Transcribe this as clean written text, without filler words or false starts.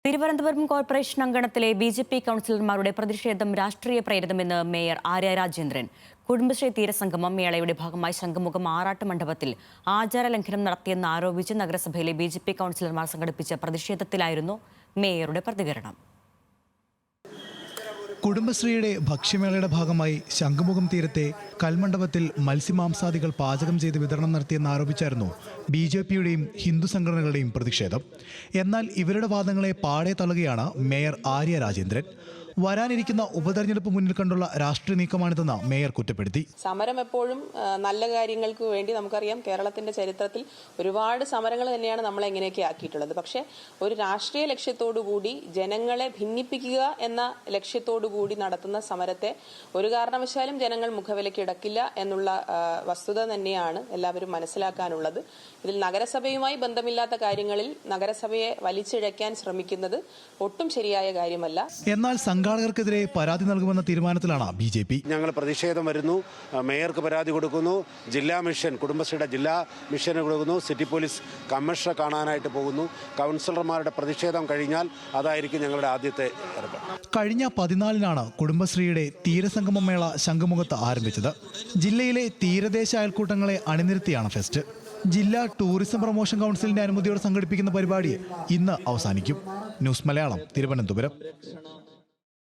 Thiruvananthapuram corporation അങ്കണത്തിലെ ബി.ജെ.പി. കൗൺസിലർമാരുടെ പ്രതിഷേധം രാഷ്ട്രീയ പ്രേരിതമെന്ന് മേയർ ആര്യ രാജേന്ദ്രൻ. കുടുംബശ്രീ തീരസംഗമം മേളയുടെ ഭാഗമായി ശംഖുമുഖം ആറാട്ട് മണ്ഡപത്തിൽ ആചാരലംഘനം നടത്തിയെന്ന് ആരോപിച്ച് നഗരസഭയിലെ ബി.ജെ.പി. കൗൺസിലർമാർ സംഘടിപ്പിച്ച പ്രതിഷേധത്തിലായിരുന്നു മേയറുടെ പ്രതികരണം. കുടുംബശ്രീയുടെ ഭക്ഷ്യമേളയുടെ ഭാഗമായി ശംഖുമുഖം തീരത്തെ കൽമണ്ഡപത്തിൽ മത്സ്യമാംസാദികൾ പാചകം ചെയ്ത് വിതരണം നടത്തിയെന്നാരോപിച്ചായിരുന്നു ബി.ജെ.പിയുടെയും ഹിന്ദു സംഘടനകളുടെയും പ്രതിഷേധം. എന്നാൽ ഇവരുടെ വാദങ്ങളെ പാടെ തള്ളുകയാണ് മേയർ ആര്യ രാജേന്ദ്രൻ. വരാനിരിക്കുന്ന ഉപതെരഞ്ഞെടുപ്പ് മുന്നിൽ കണ്ടുള്ള രാഷ്ട്രീയ നീക്കമാണിതെന്ന് മേയർ കുറ്റപ്പെടുത്തി. സമരം എപ്പോഴും നല്ല കാര്യങ്ങൾക്ക് വേണ്ടി നമുക്കറിയാം, കേരളത്തിന്റെ ചരിത്രത്തിൽ ഒരുപാട് സമരങ്ങൾ തന്നെയാണ് നമ്മളെ എങ്ങനെയൊക്കെ ആക്കിയിട്ടുള്ളത്. പക്ഷേ ഒരു രാഷ്ട്രീയ ലക്ഷ്യത്തോടുകൂടി ജനങ്ങളെ ഭിന്നിപ്പിക്കുക എന്ന ലക്ഷ്യത്തോടുകൂടി നടത്തുന്ന സമരത്തെ ഒരു കാരണവശാലും ജനങ്ങൾ മുഖവിലയ്ക്ക് ഇടക്കില്ല എന്നുള്ള വസ്തുത തന്നെയാണ് എല്ലാവരും മനസ്സിലാക്കാനുള്ളത്. ഇതിൽ നഗരസഭയുമായി ബന്ധമില്ലാത്ത കാര്യങ്ങളിൽ നഗരസഭയെ വലിച്ചിഴയ്ക്കാൻ ശ്രമിക്കുന്നത് ഒട്ടും ശരിയായ കാര്യമല്ല. എന്നാൽ സംഘാടകർക്കെതിരെ പരാതി നൽകുമെന്ന തീരുമാനത്തിലാണ് ബി.ജെ.പി. ഞങ്ങൾ പ്രതിഷേധം വരുന്നു, മേയർക്ക് പരാതി കൊടുക്കുന്നു, ജില്ലാ മിഷൻ കുടുംബശ്രീയുടെ ജില്ലാ മിഷന് കൊടുക്കുന്നു, സിറ്റി പോലീസ് കമ്മീഷണറെ കാണാനായിട്ട് പോകുന്നു. കൗൺസിലർമാരുടെ പ്രതിഷേധം കഴിഞ്ഞാൽ അതായിരിക്കും ഞങ്ങളുടെ ആദ്യത്തെ ഏർപ്പാട്. കഴിഞ്ഞ 14-നാണ് കുടുംബശ്രീയുടെ തീരസംഗമ മേള ശംഖുമുഖത്ത് ആരംഭിച്ചത്. ജില്ലയിലെ തീരദേശ അയൽക്കൂട്ടങ്ങളെ അണിനിരത്തിയാണ് ഫെസ്റ്റ്. ജില്ലാ ടൂറിസം പ്രൊമോഷൻ കൗൺസിലിന്റെ അനുമതിയോടെ സംഘടിപ്പിക്കുന്ന പരിപാടി ഇന്ന് അവസാനിക്കും. ന്യൂസ് മലയാളം, തിരുവനന്തപുരം.